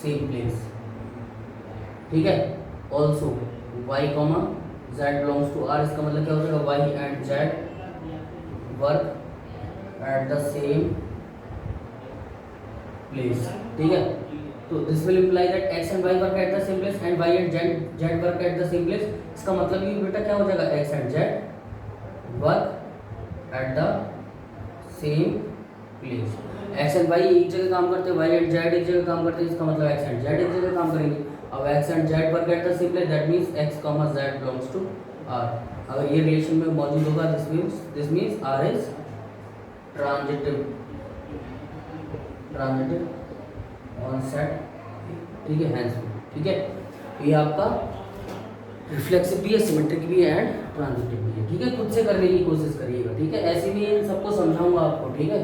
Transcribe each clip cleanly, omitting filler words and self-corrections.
Same place, ठीक है। Also Y comma Z belongs to R, इसका मतलब क्या हो जाएगा, Y and Z work at the same place, ठीक है। तो this will imply that X and Y work at the same place and Y and Z work at the same place. इसका मतलब ये बेटा क्या हो जाएगा, X and Z work at the same place. X and Y एक जगह काम करते हैं, वाई एंड जेड एक जगह काम करते हैं, इसका मतलब एक्स एंड जेड एक जगह काम करेंगे। अब X and Z work at the same place, that means X comma Z belongs to R. अगर ये रिलेशन में मौजूद होगा this means R is transitive on set, ठीक है, हैंस, ठीक है। ये आपका रिफ्लेक्सिव भी है, सिमेट्रिक भी है एंड ट्रांजिटिव भी है, ठीक है। खुद से करने की कोशिश करिएगा, ठीक है। ऐसे भी इन सबको समझाऊंगा आपको, ठीक है।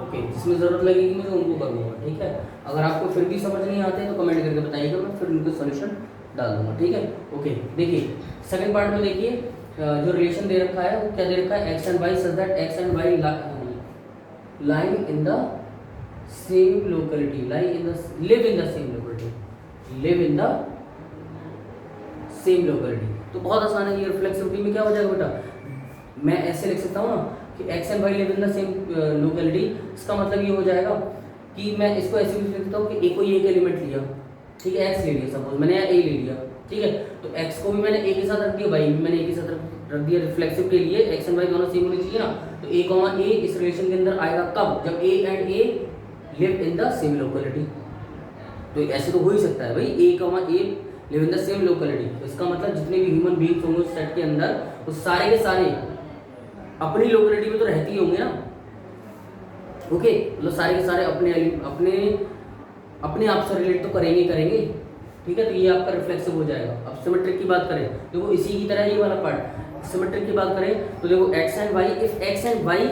ओके, जिसमें ज़रूरत लगेगी मुझे उनको करूँगा, ठीक है। अगर आपको फिर भी समझ नहीं आते तो कमेंट करके बताइएगा, मैं फिर उनको सोल्यूशन डाल दूंगा, ठीक है। ओके, देखिए सेकंड पार्ट में देखिए जो रिलेशन दे रखा है वो क्या दे रखा है, X and Y such that X and Y line in the same locality, live in the same locality, live in the same locality. तो बहुत आसान है, ये रिफ्लेक्सिविटी में क्या हो जाएगा बेटा, मैं ऐसे लिख सकता हूँ ना कि X and Y live in the same locality. इसका मतलब ये हो जाएगा कि मैं इसको ऐसे भी लिख सकता हूँ कि ए को एक एलिमेंट लिया, ठीक है, एक्स ले लिया, सपोज मैंने ए ले लिया, ठीक है। तो एक्स को भी मैंने ए के साथ रख दिया, वाई भी मैंने ए के साथ रख दिया। रिफ्लेक्सिव के लिए एक्स एंड वाई दोनों सेम होने चाहिए ना, तो ए कॉमा ए इस रिलेशन के अंदर आएगा कब, जब A and A live in the same locality. तो ऐसे तो हो ही सकता है भाई, A comma A live in the same locality, इसका मतलब जितने भी ह्यूमन बीइंग्स होंगे उस सेट के अंदर वो सारे के सारे अपनी लोकेलिटी में तो रहती ही होंगे ना। ओके, मतलब सारे के सारे अपने अपने अपने आप से रिलेट तो करेंगे, ठीक है। तो ये आपका रिफ्लेक्सिव हो जाएगा। अब सिमेट्रिक की बात करें, देखो इसी की तरह ये वाला पार्ट, सिमेट्रिक की बात करें तो देखो X and Y, if X and Y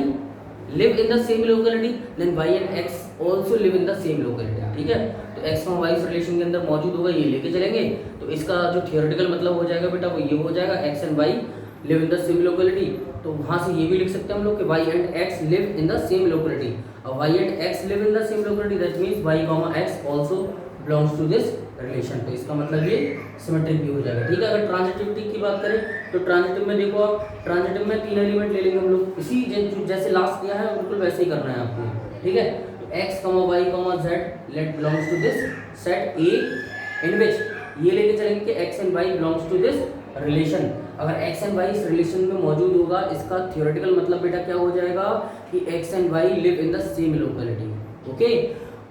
live in the same locality then Y and X also live in the same locality, ठीक है। तो एक्स और वाई रिलेशन के अंदर मौजूद होगा, ये लेके चलेंगे। तो इसका जो थियोरेटिकल मतलब हो जाएगा बेटा वो ये हो जाएगा, X and Y live in the same locality. तो वहाँ से ये भी लिख सकते हैं हम लोग कि Y and X live in the same locality. और Y and X live in the same locality, that means Y comma X also belongs to this relation. तो इसका मतलब ये सिमेट्रिक भी हो जाएगा, ठीक है। अगर ट्रांजिटिविटी की बात करें तो ट्रांजिटिव में देखो आप, ट्रांजिटिव में 3 एलिमेंट ले लेंगे हम लोग, इसी जैसे लास्ट किया है बिल्कुल वैसे ही करना है आपको, ठीक है। तो X comma Y comma Z let belongs to this set A in which ये लेके चलेंगे कि X and Y belongs to this relation. अगर एक्स एंड वाई इस रिलेशन में मौजूद होगा, इसका थियोरेटिकल मतलब बेटा क्या हो जाएगा कि X and Y live in the same locality. Okay,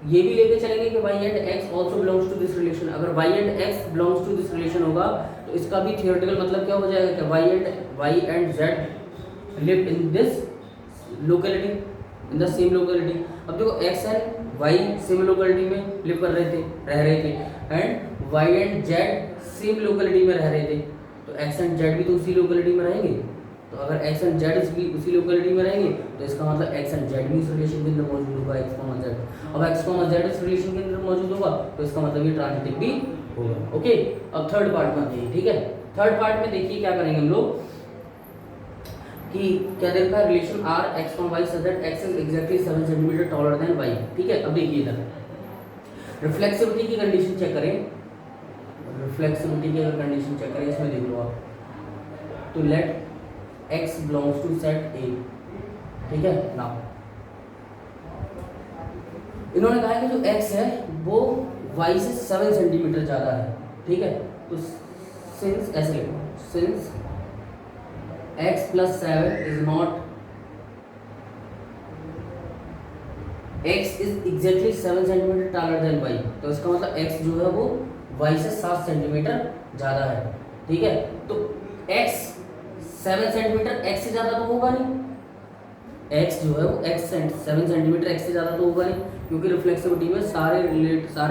ये भी लेके चलेंगे कि Y and X also belongs to this relation. अगर Y and X belongs to this relation होगा तो इसका भी थियोरेटिकल मतलब क्या हो जाएगा कि Y and Z live in this locality, in the same locality. अब देखो X and Y same locality में लिव कर रह रहे थे and Y and Z same locality में रह रहे थे, तो एक्स एंड जेड भी तो उसी लोकेलिटी में रहेंगे। तो अगर एक्स एंड जेड भी उसी लोकेलिटी में रहेंगे तो इसका मतलब एक्स एंड जेड भी इस रिलेशन के अंदर मौजूद होगा, एक्स कॉमा जेड। अब एक्स कॉमा जेड इस रिलेशन के अंदर मौजूद होगा तो इसका मतलब ये ट्रांजिटिव भी होगा। ओके, अब थर्ड पार्ट में आते हैं, ठीक है। थर्ड पार्ट में देखिए क्या करेंगे हम लोग कि क्या दे रखा है, relation R X comma Y such that X is exactly 7 centimetre taller than Y, ठीक है। अब देखिए इधर रिफ्लेक्सिविटी की कंडीशन चेक करें, रिफ्लेक्सिविटी की अगर कंडीशन चेक करें इसमें देख लो आप, तो late x belongs to set A, ठीक है ना। इन्होंने कहा है कि जो x है वो y से 7 सेंटीमीटर ज़्यादा है, ठीक है। तो सिंस ऐसे लिखो, since x plus 7 is not x is exactly 7 centimetre taller than y, तो इसका मतलब x जो है वो y से 7 सेंटीमीटर ज़्यादा है, ठीक है। तो x 7 सेंटीमीटर x से ज़्यादा तो होगा नहीं, x जो है वो 7 सेंटीमीटर x से ज़्यादा तो होगा नहीं, क्योंकि रिफ्लेक्सिविटी में सारे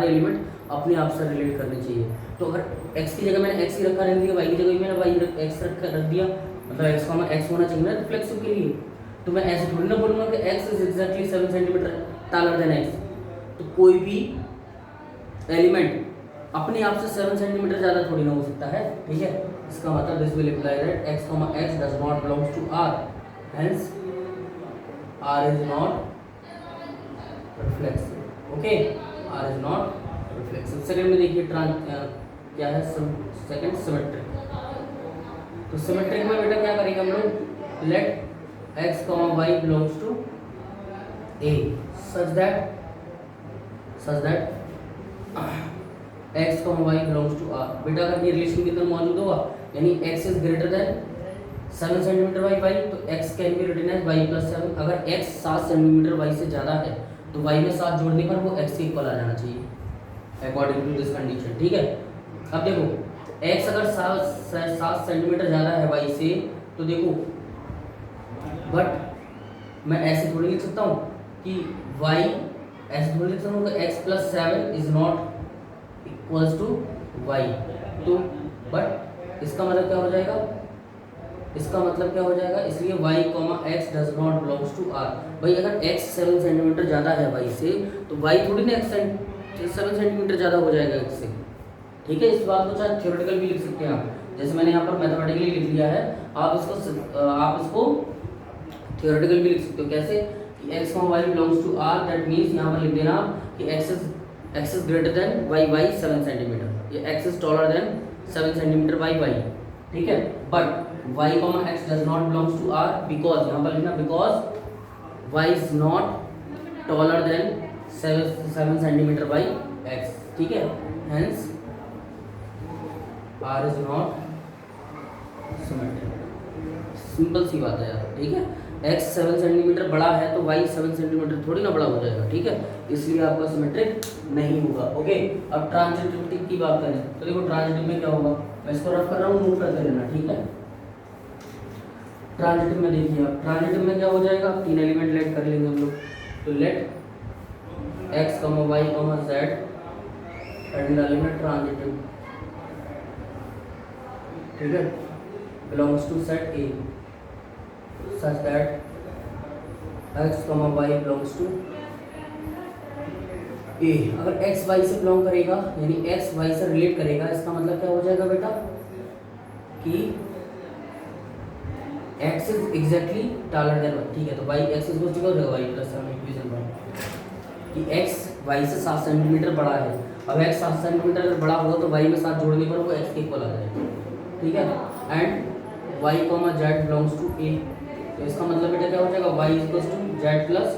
एलिमेंट अपने आप से रिलेट करने चाहिए। तो अगर x की जगह मैंने x ही रखा रख दिया, y की जगह मैंने y x रख दिया, मतलब x कॉमा x होना चाहिए ना रिफ्लेक्सिव के लिए। तो मैं ऐसे थोड़ी ना बोलूँगा कि x is exactly 7 centimetre taller than x। तो कोई भी एलिमेंट अपने आप से 7 सेंटीमीटर ज़्यादा थोड़ी ना हो सकता है, ठीक है। इसका मतलब this will imply that x, x does not belongs to r, hence r is not reflexive. Okay, r is not reflexive. Second में देखिए क्या है सेकंड सिमेट्रिक। तो सिमेट्रिक में बेटा क्या करेंगे हम लोग, let X comma Y belongs to A such that X comma Y belongs to R. बेटा अगर ये रिलेशन के अंदर मौजूद होगा यानी X is greater than 7 centimetre by Y, तो X can be written as Y plus 7। अगर एक्स 7 सेंटीमीटर वाई से ज़्यादा है तो वाई में 7 जोड़ने पर वो एक्स के इक्वल आ जाना चाहिए अकॉर्डिंग टू दिस कंडीशन। ठीक है, अब देखो एक्स अगर 7 सेंटीमीटर ज़्यादा है वाई से, तो देखो बट मैं ऐसे थोड़ी लिख सकता हूँ कि वाई, ऐसे थोड़ी लिख सकता हूँ कि X plus 7 is not equals to Y. तो बट इसका मतलब क्या हो जाएगा, इसका मतलब क्या हो जाएगा, इसलिए y comma X does not belongs to R. भाई अगर x 7 सेंटीमीटर ज़्यादा है y से, तो y थोड़ी ना 7 सेंटीमीटर ज़्यादा हो जाएगा x से। ठीक है, इस बात को चाहे थ्योरेटिकल भी लिख सकते हैं आप, जैसे मैंने यहाँ पर मैथमेटिकली लिख लिया है, आप इसको थ्योरेटिकल भी लिख सकते हो। कैसे कि x comma Y belongs to R, that means यहाँ पर लिख देना कि x is greater than y 7 centimetre, ये x is taller than 7 centimetre by y। ठीक है, but y comma x does not belongs to r because यहाँ पर लिखना because y is not taller than 7 centimetre by x। ठीक है, hence r is not symmetric। Simple सी बात है यार। ठीक है, x 7 सेंटीमीटर बड़ा है तो y 7 सेंटीमीटर थोड़ी ना बड़ा हो जाएगा। ठीक है, इसलिए आपका सिमेट्रिक नहीं होगा। ओके, अब ट्रांजिटिविटी की बात करें तो देखो ट्रांजिटिव में क्या होगा, मैं इसको रफ कर रहा हूँ, नोट करते रहना। ठीक है, ट्रांजिटिव में देखिए आप, ट्रांजिटिव में क्या हो जाएगा, 3 एलिमेंट लेट कर लेंगे हम लोग। तो let X comma Y comma Z and element transitive, ठीक है, belongs to set A such that X comma Y belongs to A. अगर एक्स वाई से बिलोंग करेगा यानी एक्स वाई से रिलेट करेगा, इसका मतलब क्या हो जाएगा बेटा कि x is exactly taller than y। ठीक है, तो y x is equal to y plus 7 equation 1 कि x y से 7 सेंटीमीटर बड़ा है। अब x 7 सेंटीमीटर अगर बड़ा होगा तो y में 7 जोड़ने पर वो x के इक्वल आ जाएगा। ठीक है, and y comma z belongs to a, तो इसका मतलब बेटा क्या हो जाएगा, y is equal to z plus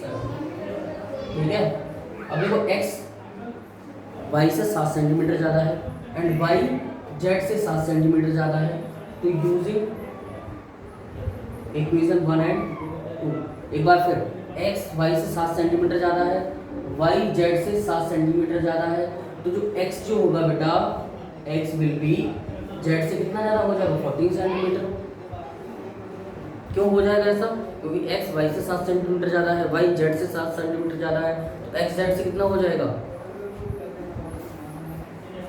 7। ठीक है, अब देखो x y से 7 सेंटीमीटर ज़्यादा है एंड y z से 7 सेंटीमीटर ज़्यादा है, तो यूजिंग इक्वेशन 1 एंड 2, एक बार फिर x y से 7 सेंटीमीटर ज़्यादा है, y z से 7 सेंटीमीटर ज़्यादा है, तो जो x जो होगा बेटा x विल बी z से कितना ज़्यादा हो जाएगा, 14 सेंटीमीटर। क्यों हो जाएगा ऐसा, क्योंकि x y से 7 सेंटीमीटर ज़्यादा है, y z से 7 सेंटीमीटर ज़्यादा है, तो x z से कितना हो जाएगा।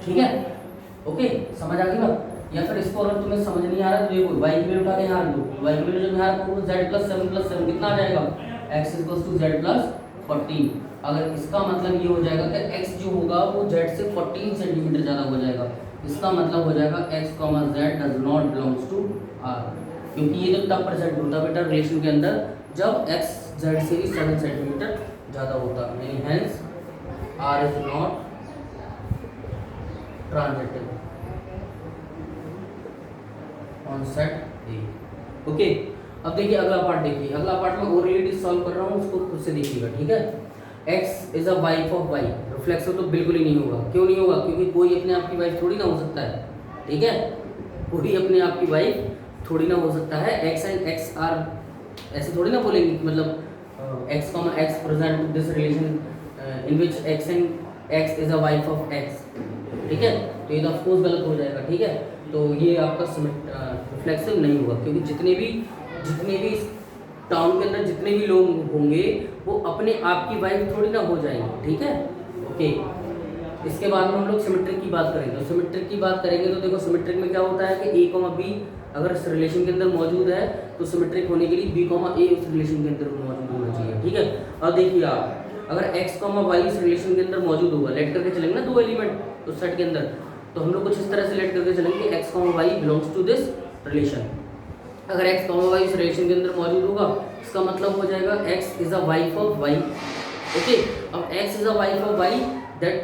ठीक है, ओके, समझ आ गई बात। या फिर इसको अगर तुम्हें समझ नहीं आ रहा तो देखो y की वैल्यू उठा के यहाँ रख दो, y की वैल्यू जब यहाँ रखो z प्लस 7 कितना आ जाएगा, x equals to z plus 14। अगर इसका मतलब ये हो जाएगा कि x जो होगा वो z से 14 सेंटीमीटर ज़्यादा हो जाएगा, इसका मतलब हो जाएगा x comma z does not belongs to r, क्योंकि ये तो तब प्रेजेंट होता है बेटा रिलेशन के अंदर जब x z से भी 7 सेंटीमीटर ज़्यादा होता है, यानी hence r is not transitive on set A. Okay, अब देखिए अगला पार्ट, देखिए अगला पार्ट में और रिलेटिव सॉल्व कर रहा हूँ, उसको खुद से देखिएगा। ठीक है, x is a wife of y, reflexive तो बिल्कुल ही नहीं होगा। क्यों नहीं होगा, क्योंकि कोई अपने आप की वाइफ थोड़ी ना हो सकता है। ठीक है, कोई अपने आप की वाइफ थोड़ी ना हो सकता है। x एंड x आर ऐसे थोड़ी ना बोलेंगे, मतलब x comma x present this relation in which x and x is a wife of x। ठीक है, तो ये तो ऑफ कोर्स गलत हो जाएगा। ठीक है, तो ये आपका रिफ्लेक्सिव नहीं होगा, क्योंकि जितने भी टाउन के अंदर जितने भी लोग होंगे वो अपने आप की वाइफ थोड़ी ना हो जाएंगे। ठीक है, ओके। इसके बाद में हम लोग सिमेट्रिक की बात करेंगे। तो सिमेट्रिक की बात करेंगे तो देखो सिमेट्रिक में क्या होता है कि a कॉमा बी अगर इस रिलेशन के अंदर मौजूद है तो सिमेट्रिक होने के लिए बी कॉमा ए उस रिलेशन के अंदर मौजूद होना चाहिए। ठीक है, अब देखिए आप अगर x कॉमा वाई इस रिलेशन के अंदर मौजूद होगा, लेट करके चलेंगे ना 2 एलिमेंट उस सेट के अंदर, तो हम लोग कुछ इस तरह से लेट करके चलेंगे x comma Y belongs to this relation. अगर x कॉमा वाई इस रिलेशन के अंदर मौजूद होगा इसका मतलब हो जाएगा x is a wife of y। Okay, अब x is a wife of y that